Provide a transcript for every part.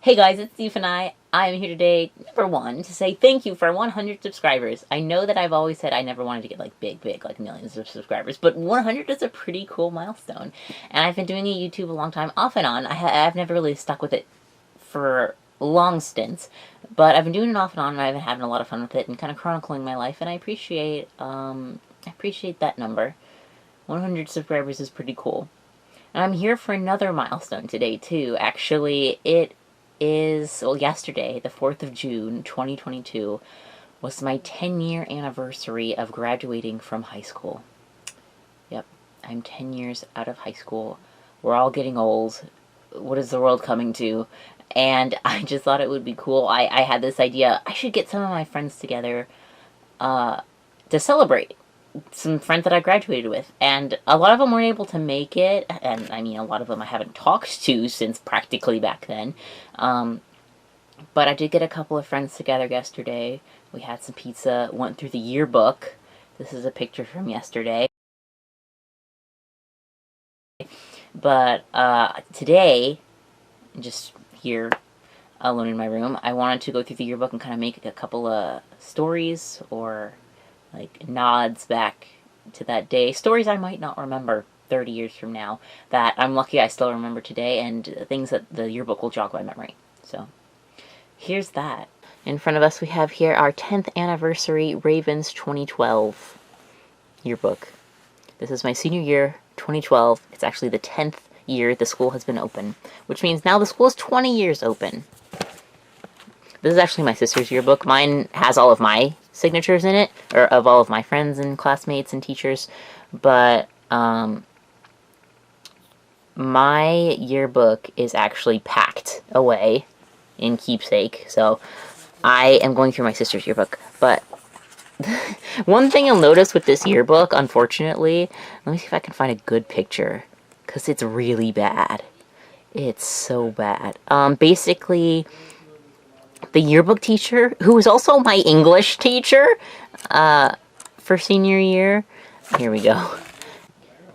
Hey guys, it's Steve and I'm here today, number one, to say thank you for 100 subscribers. I know that I've always said I never wanted to get like big, like millions of subscribers, but 100 is a pretty cool milestone. And I've been doing a YouTube a long time, off and on. I've never really stuck with it for long stints, but I've been doing it off and on, and I've been having a lot of fun with it and kind of chronicling my life, and I appreciate that number. 100 subscribers is pretty cool. And I'm here for another milestone today, too. Actually, yesterday, the 4th of June, 2022, was my 10-year anniversary of graduating from high school. Yep, I'm 10 years out of high school. We're all getting old. What is the world coming to? And I just thought it would be cool. I had this idea, I should get some of my friends together to celebrate. Some friends that I graduated with, and a lot of them weren't able to make it, and I mean a lot of them I haven't talked to since practically back then, but I did get a couple of friends together yesterday. We had some pizza, went through the yearbook. This is a picture from yesterday. But today, just here alone in my room, I wanted to go through the yearbook and kind of make a couple of stories or like nods back to that day. Stories I might not remember 30 years from now that I'm lucky I still remember today, and things that the yearbook will jog my memory. So here's that. In front of us we have here our 10th anniversary Ravens 2012 yearbook. This is my senior year, 2012. It's actually the 10th year the school has been open, which means now the school is 20 years open. This is actually my sister's yearbook. Mine has all of my signatures in it, or of all of my friends and classmates and teachers, but my yearbook is actually packed away in keepsake, so I am going through my sister's yearbook. But one thing you'll notice with this yearbook, unfortunately, let me see if I can find a good picture, because it's really bad. It's so bad. Basically, the yearbook teacher, who was also my English teacher for senior year, here we go.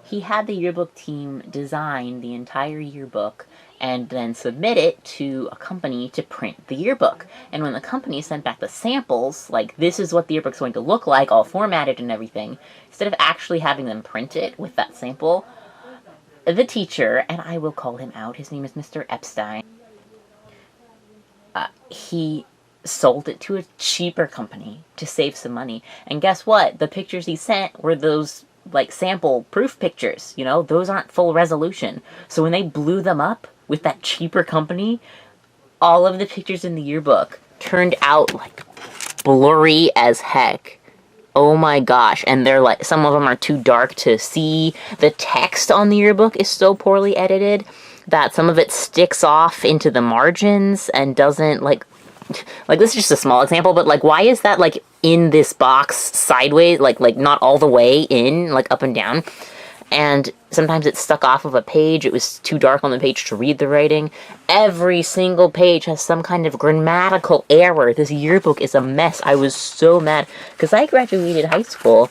He had the yearbook team design the entire yearbook and then submit it to a company to print the yearbook. And when the company sent back the samples, like this is what the yearbook's going to look like, all formatted and everything, instead of actually having them print it with that sample, the teacher, and I will call him out, his name is Mr. Epstein, he sold it to a cheaper company to save some money. And guess what? The pictures he sent were those, like, sample proof pictures, you know? Those aren't full resolution. So when they blew them up with that cheaper company, all of the pictures in the yearbook turned out, like, blurry as heck. Oh my gosh. And they're like, some of them are too dark to see. The text on the yearbook is so poorly edited that some of it sticks off into the margins and doesn't, like this is just a small example, but like, why is that like in this box sideways, like not all the way in, like up and down? And sometimes it's stuck off of a page. It was too dark on the page to read the writing. Every single page has some kind of grammatical error. This yearbook is a mess. I was so mad because I graduated high school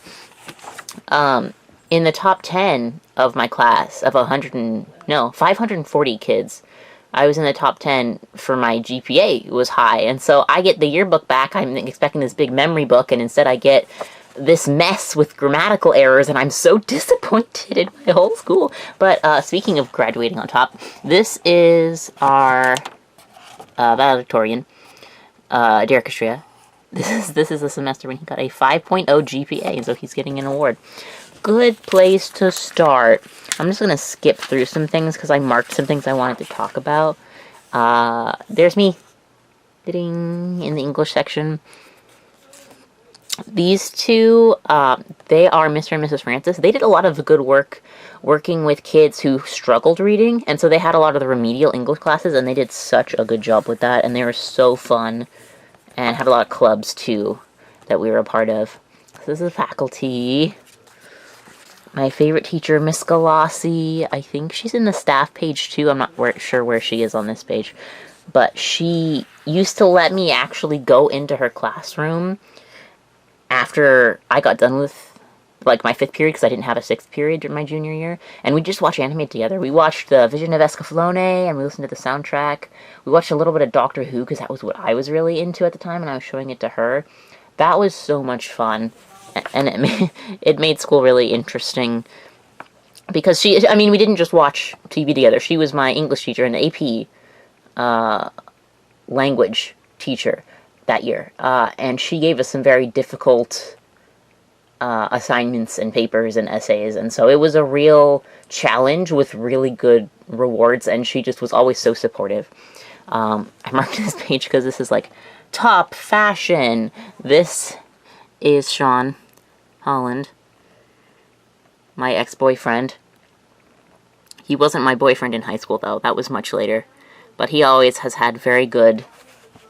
in the top 10 of my class of 540 kids. I was in the top 10 for my GPA. It was high. And so I get the yearbook back. I'm expecting this big memory book, and instead I get this mess with grammatical errors, and I'm so disappointed in my whole school. But speaking of graduating on top, this is our valedictorian, Derek Estrella. This is the semester when he got a 5.0 GPA, and so he's getting an award. Good place to start. I'm just going to skip through some things because I marked some things I wanted to talk about. There's me sitting in the English section. These two, they are Mr. and Mrs. Francis. They did a lot of good work working with kids who struggled reading, and so they had a lot of the remedial English classes, and they did such a good job with that, and they were so fun, and had a lot of clubs, too, that we were a part of. So this is faculty. My favorite teacher, Miss Galassi. I think she's in the staff page, too. I'm not sure where she is on this page. But she used to let me actually go into her classroom after I got done with like my 5th period because I didn't have a 6th period during my junior year, and we just watched anime together. We watched the Vision of Escaflowne, and we listened to the soundtrack. We watched a little bit of Doctor Who because that was what I was really into at the time, and I was showing it to her. That was so much fun, and it made school really interesting because we didn't just watch TV together. She was my English teacher and AP language teacher that year, and she gave us some very difficult assignments and papers and essays, and so it was a real challenge with really good rewards, and she just was always so supportive. I marked this page because this is like top fashion. This is Sean Holland, my ex-boyfriend. He wasn't my boyfriend in high school, though. That was much later. But he always has had very good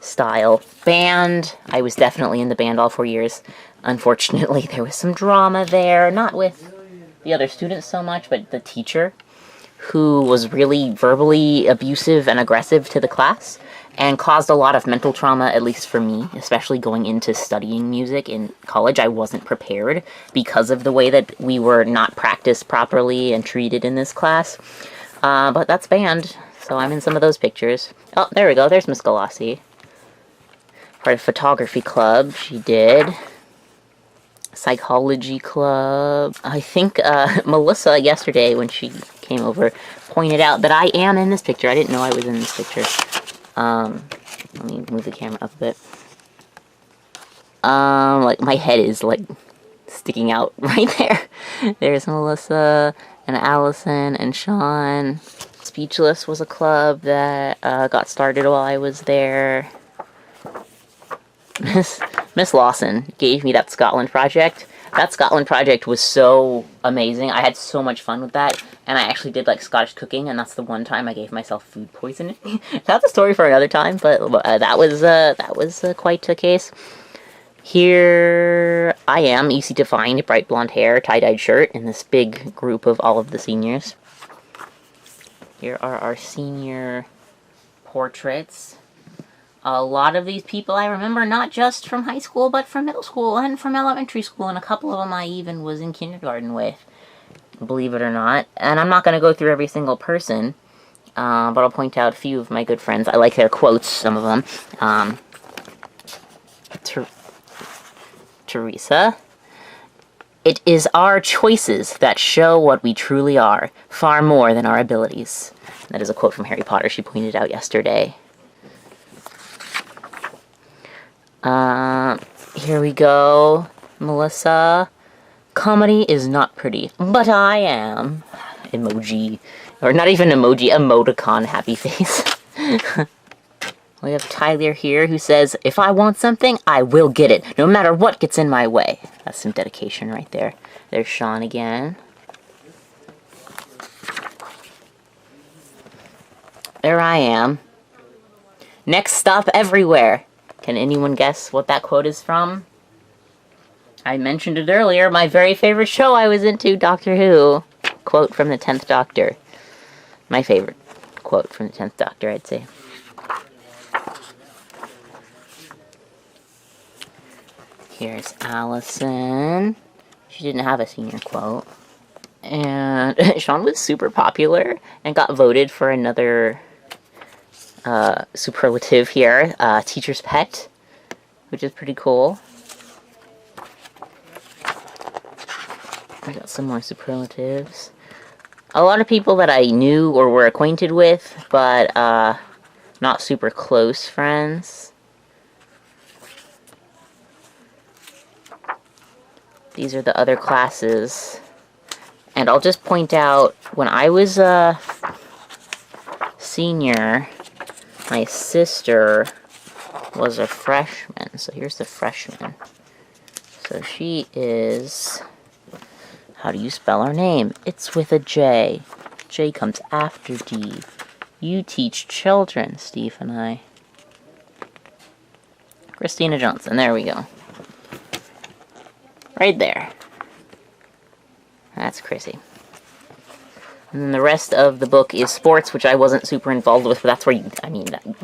style. Band. I was definitely in the band all 4 years. Unfortunately, there was some drama there. Not with the other students so much, but the teacher, who was really verbally abusive and aggressive to the class, and caused a lot of mental trauma, at least for me, especially going into studying music in college. I wasn't prepared because of the way that we were not practiced properly and treated in this class. But that's band, so I'm in some of those pictures. Oh, there we go, there's Miss Galassi. Part of photography club, she did. Psychology club. I think Melissa, yesterday, when she came over, pointed out that I am in this picture. I didn't know I was in this picture. Let me move the camera up a bit. Like, my head is, like, sticking out right there. There's Melissa, and Allison, and Sean. Speechless was a club that, got started while I was there. Miss Lawson gave me that Scotland project. That Scotland project was so amazing. I had so much fun with that, and I actually did like Scottish cooking, and that's the one time I gave myself food poisoning. That's a story for another time, but that was quite a case. Here I am, easy to find, bright blonde hair, tie-dyed shirt, in this big group of all of the seniors. Here are our senior portraits. A lot of these people I remember not just from high school, but from middle school and from elementary school, and a couple of them I even was in kindergarten with, believe it or not. And I'm not going to go through every single person, but I'll point out a few of my good friends. I like their quotes, some of them. Teresa. It is our choices that show what we truly are, far more than our abilities. That is a quote from Harry Potter she pointed out yesterday. Here we go. Melissa. Comedy is not pretty, but I am. Emoji. Or not even emoji, emoticon happy face. We have Tyler here who says, if I want something, I will get it, no matter what gets in my way. That's some dedication right there. There's Sean again. There I am. Next stop everywhere. Can anyone guess what that quote is from? I mentioned it earlier, my very favorite show I was into, Doctor Who. Quote from the 10th Doctor. My favorite quote from the 10th Doctor, I'd say. Here's Allison. She didn't have a senior quote. And Sean was super popular and got voted for another superlative here, teacher's pet, which is pretty cool. I got some more superlatives. A lot of people that I knew or were acquainted with, but not super close friends. These are the other classes. And I'll just point out, when I was a senior, my sister was a freshman. So here's the freshman. So she is... How do you spell her name? It's with a J. J comes after D. You teach children, Steve and I. Christina Johnson. There we go. Right there. That's Chrissy. And then the rest of the book is sports, which I wasn't super involved with, but that's where you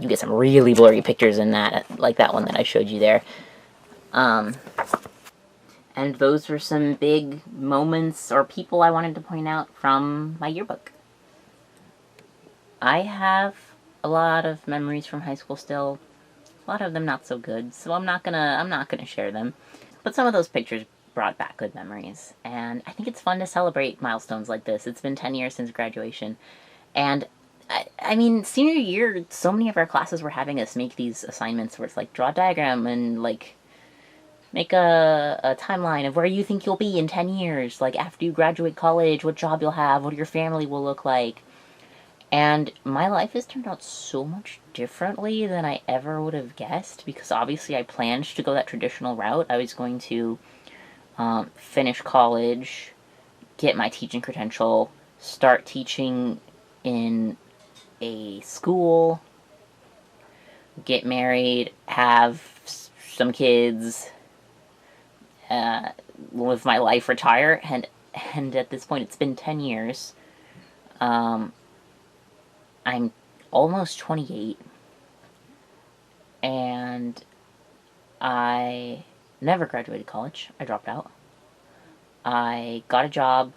get some really blurry pictures in that, like that one that I showed you there. And And those were some big moments or people I wanted to point out from my yearbook. I have a lot of memories from high school still. A lot of them not so good, so I'm not gonna share them. But some of those pictures brought back good memories, and I think it's fun to celebrate milestones like this. It's been 10 years since graduation, and I mean, senior year, so many of our classes were having us make these assignments where it's like, draw a diagram and, like, make a timeline of where you think you'll be in 10 years, like, after you graduate college, what job you'll have, what your family will look like. And my life has turned out so much differently than I ever would have guessed, because obviously I planned to go that traditional route. I was going to finish college, get my teaching credential, start teaching in a school, get married, have some kids, live my life, retire, and at this point it's been 10 years. I'm almost 28, and I never graduated college. I dropped out. I got a job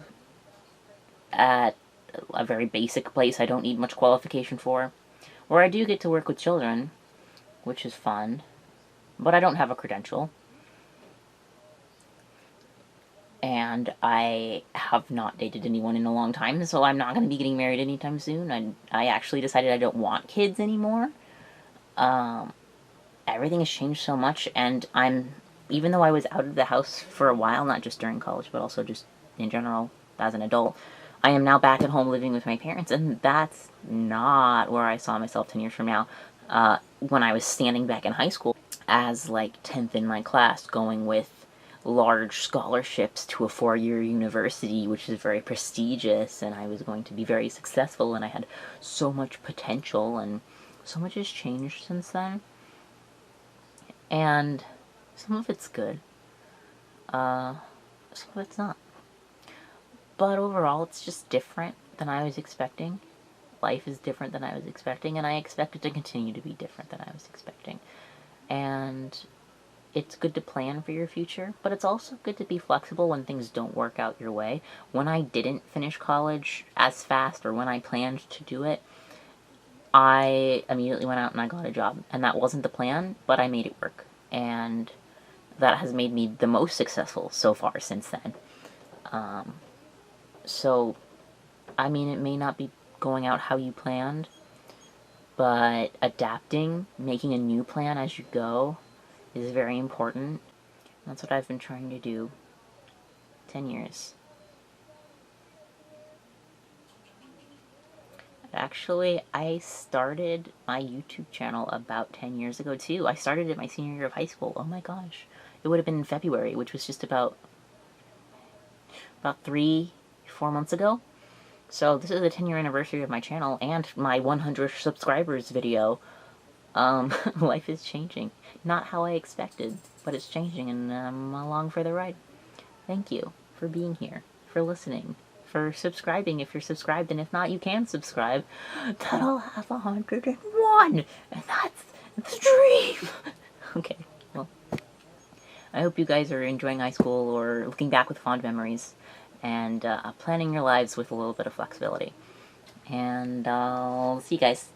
at a very basic place I don't need much qualification for, where I do get to work with children, which is fun, but I don't have a credential. And I have not dated anyone in a long time, so I'm not going to be getting married anytime soon. I actually decided I don't want kids anymore. Everything has changed so much, and even though I was out of the house for a while, not just during college, but also just in general as an adult, I am now back at home living with my parents, and that's not where I saw myself 10 years from now. When I was standing back in high school as, like, 10th in my class, going with large scholarships to a 4-year university, which is very prestigious, and I was going to be very successful, and I had so much potential, and so much has changed since then. And some of it's good. Some of it's not. But overall, it's just different than I was expecting. Life is different than I was expecting, and I expect it to continue to be different than I was expecting. And it's good to plan for your future, but it's also good to be flexible when things don't work out your way. When I didn't finish college as fast, or when I planned to do it, I immediately went out and I got a job. And that wasn't the plan, but I made it work. And that has made me the most successful so far since then. So, I mean, it may not be going out how you planned, but adapting, making a new plan as you go, is very important. That's what I've been trying to do. 10 years. Actually, I started my YouTube channel about 10 years ago, too. I started it my senior year of high school. Oh my gosh. It would have been in February, which was just about 3-4 months ago. So this is the 10-year anniversary of my channel and my 100 subscribers video. Life is changing. Not how I expected, but it's changing, and I'm along for the ride. Thank you for being here, for listening, for subscribing if you're subscribed, and if not, you can subscribe. Then I'll have 101, and that's the dream! Okay, well, I hope you guys are enjoying high school, or looking back with fond memories, and planning your lives with a little bit of flexibility. And I'll see you guys.